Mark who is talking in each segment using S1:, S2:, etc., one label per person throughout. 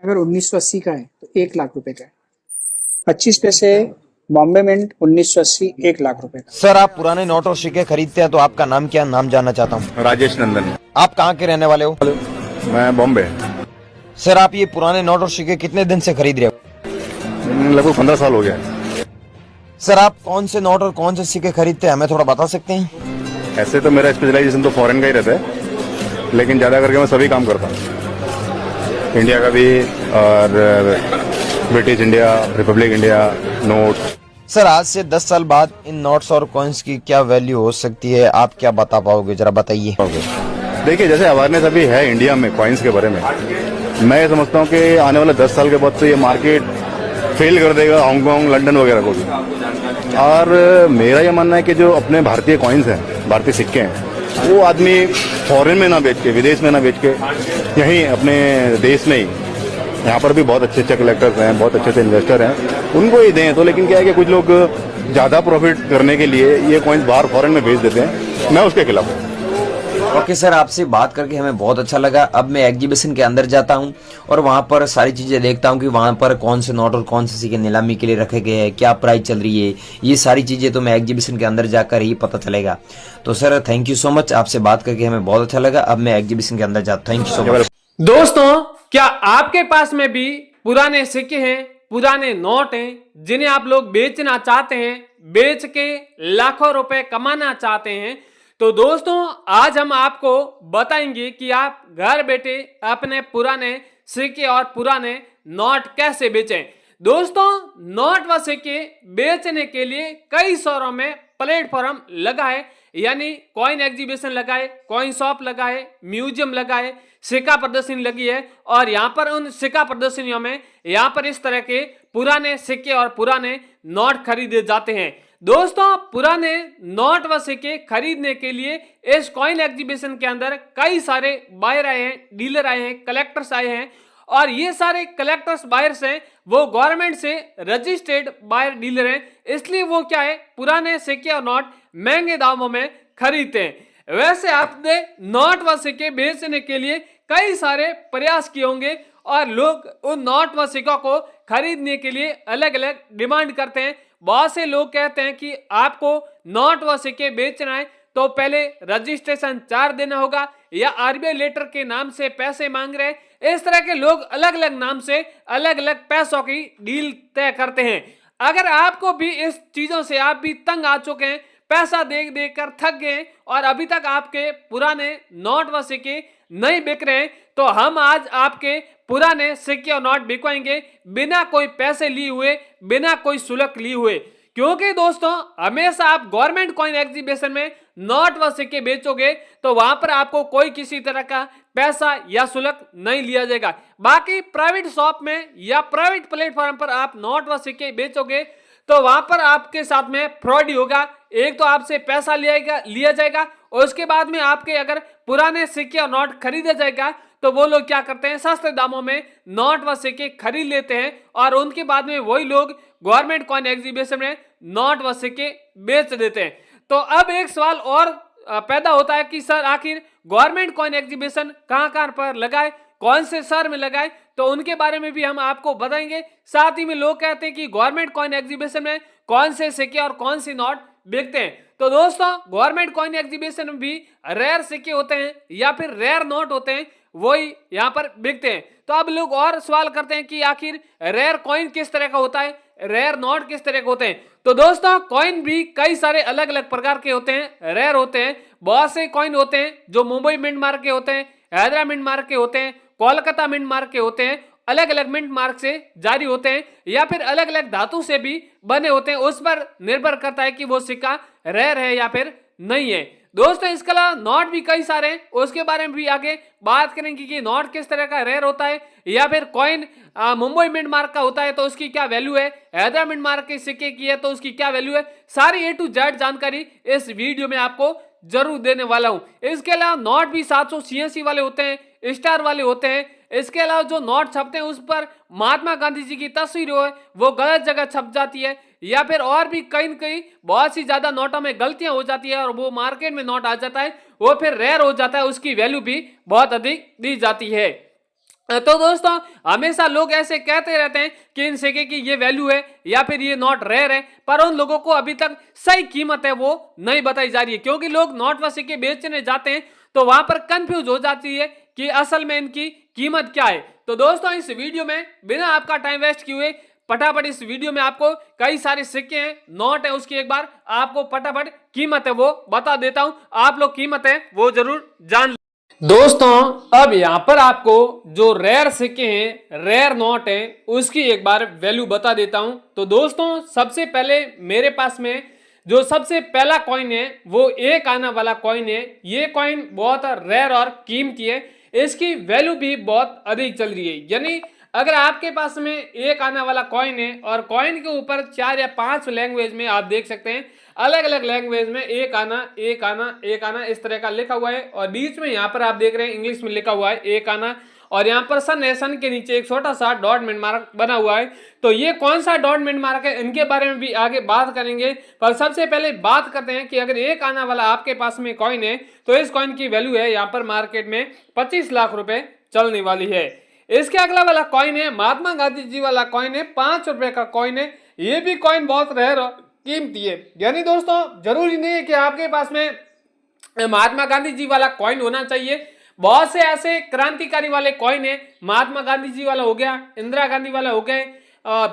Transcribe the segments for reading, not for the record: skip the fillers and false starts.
S1: अगर 1980 का है तो 1 लाख रुपए का है। 25 पैसे बॉम्बे मिंट 1980, 1 लाख रुपए का।
S2: सर आप पुराने नोट और सिक्के खरीदते हैं तो आपका नाम क्या, नाम जानना चाहता हूँ।
S3: राजेश नंदन।
S2: आप कहाँ के रहने वाले हो।
S3: मैं बॉम्बे।
S2: सर आप ये पुराने नोट और सिक्के कितने दिन से खरीद रहे हो।
S3: लगभग 15 साल हो गया।
S2: सर आप कौन से नोट और कौन से सिक्के खरीदते हैं, हमें थोड़ा बता सकते हैं।
S3: ऐसे तो मेरा स्पेशलाइजेशन तो फॉरेन का ही रहता है, लेकिन ज्यादा करके मैं सभी काम करता हूँ, इंडिया का भी और British India, Republic India, note.
S2: Sir आज से 10 साल बाद इन नोट्स और कॉइन्स की क्या वैल्यू हो सकती है, आप क्या बता पाओगे, जरा बताइए।
S3: देखिए जैसे अवेयरनेस अभी है इंडिया में कॉइन्स के बारे में, मैं समझता हूँ कि आने वाले 10 साल के बाद तो ये मार्केट फेल कर देगा हांगकांग, लंदन वगैरह को भी। और मेरा ये मानना है कि जो अपने भारतीय कॉइन्स हैं, भारतीय सिक्के हैं, वो आदमी फॉरेन में ना बेच के, विदेश में ना बेच के, यहीं अपने देश में ही, यहाँ पर भी बहुत अच्छे अच्छे कलेक्टर्स हैं, बहुत अच्छे अच्छे इन्वेस्टर हैं, उनको ही दें। तो लेकिन क्या है कि कुछ लोग ज्यादा प्रॉफिट करने के लिए ये कॉइन्स बाहर फॉरेन में भेज देते हैं, मैं उसके खिलाफ हूँ।
S2: ओके सर, आपसे बात करके हमें बहुत अच्छा लगा। अब मैं एग्जीबिशन के अंदर जाता हूँ और वहाँ पर सारी चीज़ें देखता हूँ कि वहाँ पर कौन से नोट और कौन से सिक्के नीलामी के लिए रखे गए हैं, क्या प्राइस चल रही है, ये सारी चीज़ें तो मैं एग्जीबिशन के अंदर जाकर ही पता चलेगा। तो sir thank you so much, आपसे बात करके हमें बहुत अच्छा लगा। अब मैं एग्जीबिशन के अंदर जाता हूँ। Thank you so much.
S4: दोस्तों, क्या आपके पास में भी पुराने सिक्के हैं, पुराने नोट हैं, जिन्हें आप लोग बेचना चाहते हैं, बेच के लाखों रुपए कमाना चाहते हैं? तो दोस्तों आज हम आपको बताएंगे कि आप घर बैठे अपने पुराने सिक्के और पुराने नोट कैसे बेचें। दोस्तों नोट व सिक्के बेचने के लिए कई शहरों में प्लेटफॉर्म लगा है, यानी कॉइन एग्जीबिशन लगाए, कॉइन शॉप लगाए, म्यूजियम लगाए, सिक्का प्रदर्शनी लगी है। और यहाँ पर उन सिक्का प्रदर्शनियों में यहाँ पर इस तरह के पुराने सिक्के और पुराने नोट खरीदे जाते हैं। दोस्तों पुराने नोट व सिक्के खरीदने के लिए इस कॉइन एग्जीबिशन के अंदर कई सारे बायर आए हैं, डीलर आए हैं, कलेक्टर्स आए हैं। और ये सारे कलेक्टर्स बायर्स हैं, वो गवर्नमेंट से रजिस्टर्ड बायर डीलर हैं, इसलिए वो क्या है, पुराने सिक्के और नोट महंगे दामों में खरीदते हैं। वैसे आपने नोट व सिक्के बेचने के लिए कई सारे प्रयास किए होंगे और लोग उन नोट व सिक्कों को खरीदने के लिए अलग अलग डिमांड करते हैं। बहुत से लोग कहते हैं कि आपको नोट व सिक्के बेचना है तो पहले रजिस्ट्रेशन चार्ज देना होगा, या आरबीआई लेटर के नाम से पैसे मांग रहे हैं। इस तरह के लोग अलग अलग नाम से अलग अलग पैसों की डील तय करते हैं। अगर आपको भी इस चीजों से आप भी तंग आ चुके हैं, पैसा दे देकर थक गए और अभी तक आपके पुराने नोट व सिक्के नहीं बिक रहे हैं, तो हम आज आपके पुराने सिक्के और नोट बिकवाएंगे बिना कोई पैसे लिए हुए, बिना कोई शुल्क लिए हुए। क्योंकि दोस्तों हमेशा आप गवर्नमेंट कॉइन एग्जीबिशन में नोट व सिक्के बेचोगे तो वहां पर आपको कोई किसी तरह का पैसा या शुल्क नहीं लिया जाएगा। बाकी प्राइवेट शॉप में या प्राइवेट प्लेटफॉर्म पर आप नोट व सिक्के बेचोगे तो वहां पर आपके साथ में फ्रॉड ही होगा। एक तो आपसे पैसा लिया जाएगा और उसके बाद में आपके अगर पुराने सिक्के और नोट खरीदा जाएगा तो वो लोग क्या करते हैं, सस्ते दामों में नोट व सिक्के खरीद लेते हैं और उनके बाद में वही लोग गवर्नमेंट कॉइन एग्जीबिशन में नोट व सिक्के बेच देते हैं। तो अब एक सवाल और पैदा होता है कि सर आखिर गवर्नमेंट कॉइन एग्जीबिशन कहां पर लगाए, कौन से शहर में लगाए, तो उनके बारे में भी हम आपको बताएंगे। साथ ही में लोग कहते हैं कि गवर्नमेंट कॉइन एग्जीबिशन में कौन से सिक्के और कौन सी नोट बिकते हैं। तो दोस्तों गवर्नमेंट कॉइन एग्जीबिशन में भी रेयर सिक्के होते हैं या फिर रेयर नोट होते हैं, वही यहाँ पर बिकते हैं। तो अब लोग और सवाल करते हैं कि आखिर रेयर कॉइन किस तरह का होता है, रेयर नोट किस तरह के होते हैं। तो दोस्तों कॉइन भी कई सारे अलग अलग प्रकार के होते हैं, रेयर होते हैं। बहुत से कॉइन होते हैं जो मुंबई मिंट मार्क के होते हैं, हैदराबाद मिंट मार्क के होते हैं, कोलकाता मिंट मार्क के होते हैं, अलग अलग मिंट मार्क से जारी होते हैं, या फिर अलग अलग धातु से भी बने होते हैं। उस पर निर्भर करता है कि वो सिक्का रेयर है या फिर नहीं है। दोस्तों इसके अलावा नोट भी कई सारे हैं, उसके बारे में भी आगे बात करेंगे कि नोट किस तरह का रेयर होता है, या फिर कॉइन मुंबई मिंट मार्क का होता है तो उसकी क्या वैल्यू है, हैदराबाद मिंट मार्क के सिक्के की है तो उसकी क्या वैल्यू है। सारी A to Z जानकारी इस वीडियो में आपको जरूर देने वाला हूं। इसके अलावा नोट भी 786 वाले होते हैं, स्टार वाले होते हैं। इसके अलावा जो नोट छपते हैं उस पर महात्मा गांधी जी की तस्वीर हो वो गलत जगह छप जाती है, या फिर और भी कई बहुत सी ज्यादा नोटों में गलतियां हो जाती है और वो मार्केट में नोट आ जाता है, वो फिर रेयर हो जाता है, उसकी वैल्यू भी बहुत अधिक दी जाती है। तो दोस्तों हमेशा लोग ऐसे कहते रहते हैं कि इन सिक्के की ये वैल्यू है या फिर ये नोट रेयर है, पर उन लोगों को अभी तक सही कीमत है वो नहीं बताई जा रही है, क्योंकि लोग नोट व सिक्के बेचने जाते हैं तो वहां पर कंफ्यूज हो जाती है कि असल में इनकी कीमत क्या है। तो दोस्तों इस वीडियो में बिना आपका टाइम वेस्ट किए हुए फटाफट इस वीडियो में आपको कई सारे सिक्के हैं, नोट है, उसकी एक बार आपको फटाफट कीमत है वो बता देता हूं, आप लोग कीमत है वो जरूर जान। दोस्तों अब यहां पर आपको जो रेयर सिक्के हैं, रेयर नोट है, उसकी एक बार वैल्यू बता देता हूं। तो दोस्तों सबसे पहले मेरे पास में जो सबसे पहला कॉइन है वो 1 आना वाला कॉइन है। ये कॉइन बहुत रेयर और कीमती है, इसकी वैल्यू भी बहुत अधिक चल रही है। यानी अगर आपके पास में 1 आना वाला कॉइन है और कॉइन के ऊपर 4 या 5 लैंग्वेज में आप देख सकते हैं, अलग अलग लैंग्वेज में 1 आना 1 आना 1 आना इस तरह का लिखा हुआ है, और बीच में यहाँ पर आप देख रहे हैं इंग्लिश में लिखा हुआ है 1 आना, और यहाँ पर सन है, सन के नीचे एक छोटा सा डॉट मिनट मार्क बना हुआ है। तो ये कौन सा डॉट मिनट मार्क है इनके बारे में भी आगे बात करेंगे, पर सबसे पहले बात करते हैं कि अगर 1 आना वाला आपके पास में कॉइन है तो इस कॉइन की वैल्यू है यहाँ पर मार्केट में 25 लाख रुपए चलने वाली है। इसके अगला वाला कॉइन है महात्मा गांधी जी वाला कॉइन है, 5 रुपए का कॉइन है। ये भी कॉइन बहुत रेयर और कीमती है। यानी दोस्तों जरूरी नहीं है कि आपके पास में महात्मा गांधी जी वाला कॉइन होना चाहिए, बहुत से ऐसे क्रांतिकारी वाले कॉइन है, महात्मा गांधी जी वाला हो गया, इंदिरा गांधी वाला हो गए,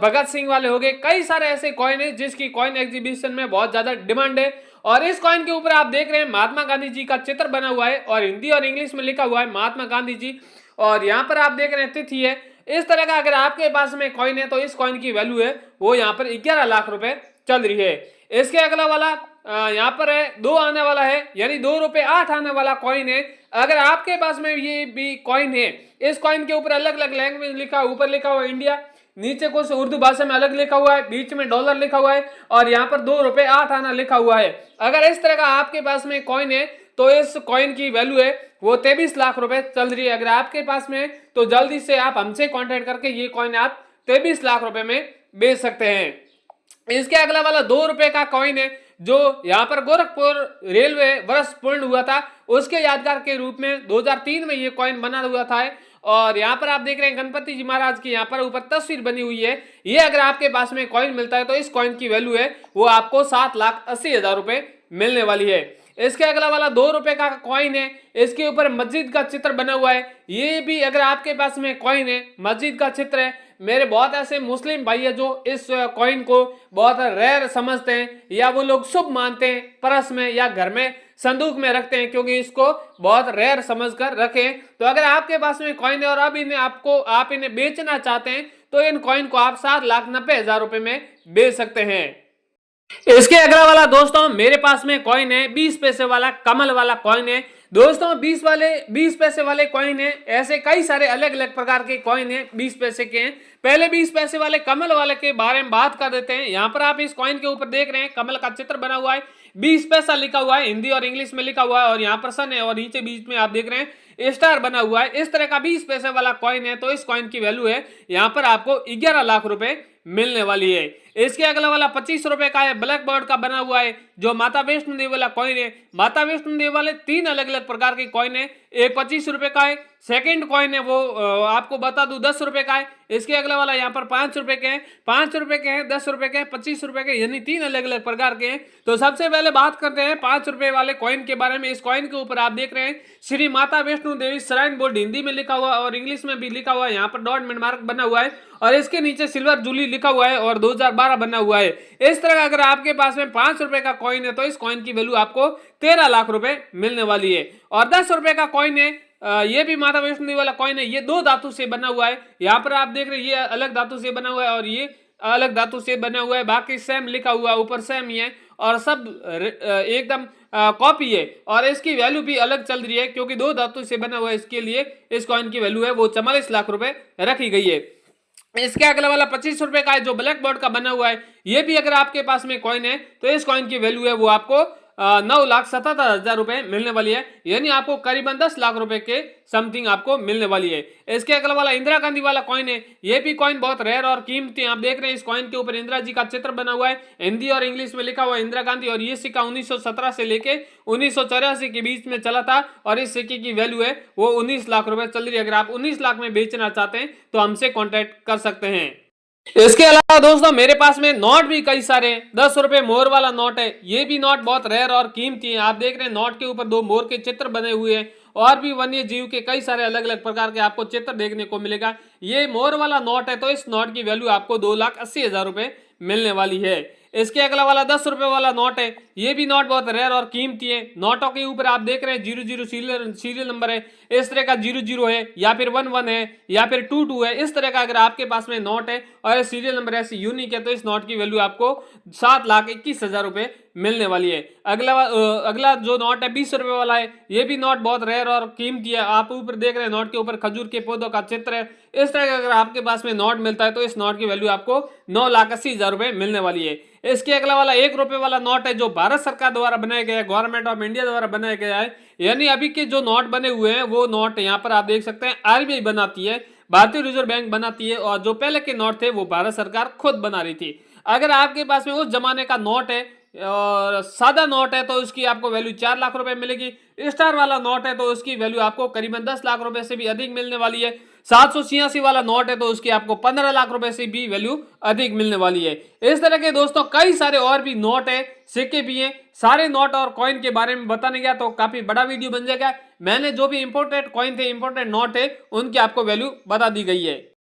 S4: भगत सिंह वाले हो गए, कई सारे ऐसे कॉइन है जिसकी कॉइन एग्जीबिशन में बहुत ज्यादा डिमांड है। और इस कॉइन के ऊपर आप देख रहे हैं महात्मा गांधी जी का चित्र बना हुआ है और हिंदी और इंग्लिश में लिखा हुआ है महात्मा गांधी जी, और यहाँ पर आप देख रहे हैं तिथि है। इस तरह का अगर आपके पास में कॉइन है तो इस कॉइन की वैल्यू है वो यहाँ पर 11 लाख रुपए चल रही है। इसके अगला वाला यहाँ पर है 2 आने वाला है, यानी 2 रुपए 8 आने वाला कॉइन है। अगर आपके पास में ये भी कॉइन है, इस कॉइन के ऊपर अलग अलग लैंग्वेज लिखा, ऊपर लिखा हुआ है इंडिया, नीचे कुछ उर्दू भाषा में अलग लिखा हुआ है, बीच में डॉलर लिखा हुआ है, और यहाँ पर 2 रुपए 8 आना लिखा हुआ है। अगर इस तरह का आपके पास में कॉइन है तो इस कॉइन की वैल्यू है वो 23 लाख रुपए चल रही है। अगर आपके पास में तो जल्दी से आप हमसे कांटेक्ट करके ये कॉइन आप 23 लाख रुपए में बेच सकते हैं। इसके अगला वाला 2 रुपए का कॉइन है जो यहाँ पर गोरखपुर रेलवे वर्ष पूर्ण हुआ था उसके यादगार के रूप में 2003 में ये कॉइन बना हुआ था। और यहाँ पर आप देख रहे हैं गणपति जी महाराज की यहाँ पर ऊपर तस्वीर बनी हुई है। ये अगर आपके पास में कॉइन मिलता है तो इस कॉइन की वैल्यू है वो आपको 7,80,000 रुपए मिलने वाली है। इसके अगला वाला 2 रुपए का कॉइन है, इसके ऊपर मस्जिद का चित्र बना हुआ है। ये भी अगर आपके पास में कॉइन है, मस्जिद का चित्र है, मेरे बहुत ऐसे मुस्लिम भाई है जो इस कॉइन को बहुत रेयर समझते हैं या वो लोग शुभ मानते हैं, पर्स में या घर में संदूक में रखते हैं क्योंकि इसको बहुत रेयर समझकर रखें। तो अगर आपके पास में कॉइन है और अब इन्हें आप इन्हें बेचना चाहते हैं तो इन कॉइन को आप 7,90,000 रुपए में बेच सकते हैं। इसके अगला वाला दोस्तों मेरे पास में कॉइन है 20 पैसे वाला कमल वाला कॉइन है। दोस्तों 20 पैसे वाले कॉइन है, ऐसे कई सारे अलग अलग प्रकार के कॉइन है 20 पैसे के हैं। पहले 20 पैसे वाले कमल वाले के बारे में बात कर देते हैं। यहाँ पर आप इस कॉइन के ऊपर देख रहे हैं कमल का चित्र बना हुआ है, 20 पैसा लिखा हुआ है, हिंदी और इंग्लिश में लिखा हुआ है, और यहाँ पर सन है और नीचे बीच में आप देख रहे हैं स्टार बना हुआ है। इस तरह का 20 पैसे वाला कॉइन है तो इस कॉइन की वैल्यू है यहाँ पर आपको 11 लाख रुपए मिलने वाली है। इसके अगला वाला 25 रुपए का है, ब्लैक बोर्ड का बना हुआ है, जो माता वैष्णो देवी वाला कॉइन है। माता वैष्णो देवी वाले 3 अलग अलग प्रकार के कॉइन है, एक 25 रुपए का है, सेकंड कॉइन है वो आपको बता दूं 10 रुपए का है। इसके अगला वाला यहाँ पर 5 रुपए के हैं, 5 रुपए के हैं, 10 रुपए के हैं, 25 रुपए के, यानी 3 अलग अलग प्रकार के हैं। तो सबसे पहले बात करते हैं 5 रुपए वाले कॉइन के बारे में। इस कॉइन के ऊपर आप देख रहे हैं श्री माता वैष्णो देवी श्राइन बोर्ड हिंदी में लिखा हुआ और इंग्लिश में भी लिखा हुआ है, यहाँ पर डॉट मिनट मार्क बना हुआ है और इसके नीचे सिल्वर जूली लिखा हुआ है और 2012 बना हुआ है। इस तरह का अगर आपके पास में 5 रुपए का कॉइन है तो इस कॉइन की वैल्यू आपको 13 लाख रुपए मिलने वाली है। और 10 रुपए का कॉइन है, ये भी माता वैष्णो देवी वाला कॉइन है, ये 2 धातु से बना हुआ है। यहाँ पर आप देख रहे हैं ये अलग धातु से बना हुआ है और ये अलग धातु से बना हुआ है, बाकी सेम लिखा हुआ है, ऊपर सेम ही है और सब एकदम कॉपी है। और इसकी वैल्यू भी अलग चल रही है क्योंकि 2 धातु से बना हुआ है, इसके लिए इस कॉइन की वैल्यू है वो 44 लाख रुपए रखी गई है। इसके अगला वाला 25 रुपए का है जो ब्लैक बोर्ड का बना हुआ है, ये भी अगर आपके पास में कॉइन है तो इस कॉइन की वैल्यू है वो आपको 9,77,000 रुपए मिलने वाली है, यानी आपको करीबन 10 लाख रुपए के समथिंग आपको मिलने वाली है। इसके अगला वाला इंदिरा गांधी वाला कॉइन है, ये भी कॉइन बहुत रेयर और कीमती। आप देख रहे हैं इस कॉइन के ऊपर इंदिरा जी का चित्र बना हुआ है, हिंदी और इंग्लिश में लिखा हुआ है इंदिरा गांधी, और ये सिक्का 1917 से लेके 1984 के बीच में चला था और इस सिक्के की वैल्यू है वो 19 लाख रुपए चल रही है। अगर आप 19 लाख में बेचना चाहते हैं तो हमसे कॉन्टेक्ट कर सकते हैं। इसके अलावा दोस्तों मेरे पास में नोट भी कई सारे हैं। 10 रुपए मोर वाला नोट है, ये भी नोट बहुत रेयर और कीमती है। आप देख रहे हैं नोट के ऊपर 2 मोर के चित्र बने हुए हैं और भी वन्य जीव के कई सारे अलग अलग प्रकार के आपको चित्र देखने को मिलेगा। ये मोर वाला नोट है, तो इस नोट की वैल्यू आपको 2,80,000 रुपए मिलने वाली है। इसके अगला वाला 10 रुपए वाला नोट है, ये भी नोट बहुत रेयर और कीमती है। नोटों के ऊपर आप देख रहे हैं 00 सीरियल नंबर है, इस तरह का 00 है या फिर 11 है या फिर 22 है। इस तरह का अगर आपके पास में नोट है और सीरियल नंबर ऐसे यूनिक है तो इस नोट की वैल्यू आपको 7,21,000 रुपए मिलने वाली है। अगला जो नोट है 20 रुपए वाला है, ये भी नोट बहुत रेयर और कीमती है। आप ऊपर देख रहे हैं नोट के ऊपर खजूर के पौधों का चित्र है। इस तरह का अगर आपके पास में नोट मिलता है तो इस नोट की वैल्यू आपको 9,80,000 रुपए मिलने वाली है। इसके अगला वाला 1 रुपए वाला नोट है जो भारत सरकार द्वारा बनाया गया है, गवर्नमेंट ऑफ इंडिया द्वारा बनाया गया है। यानी अभी के जो नोट बने हुए हैं वो नोट यहाँ पर आप देख सकते हैं आरबीआई बनाती है, भारतीय रिजर्व बैंक बनाती है, और जो पहले के नोट थे वो भारत सरकार खुद बना रही थी। अगर आपके पास में उस जमाने का नोट है और सादा नोट है तो उसकी आपको वैल्यू 4 लाख रुपए मिलेगी। स्टार वाला नोट है तो उसकी वैल्यू आपको करीबन 10 लाख रुपए से भी अधिक मिलने वाली है। 786 वाला नोट है तो उसकी आपको 15 लाख रुपए से भी वैल्यू अधिक मिलने वाली है। इस तरह के दोस्तों कई सारे और भी नोट है, सिक्के भी हैं। सारे नोट और कॉइन के बारे में बताने गया तो काफी बड़ा वीडियो बन जाएगा। मैंने जो भी इंपोर्टेड कॉइन थे, इंपोर्टेड नोट है, उनकी आपको वैल्यू बता दी गई है।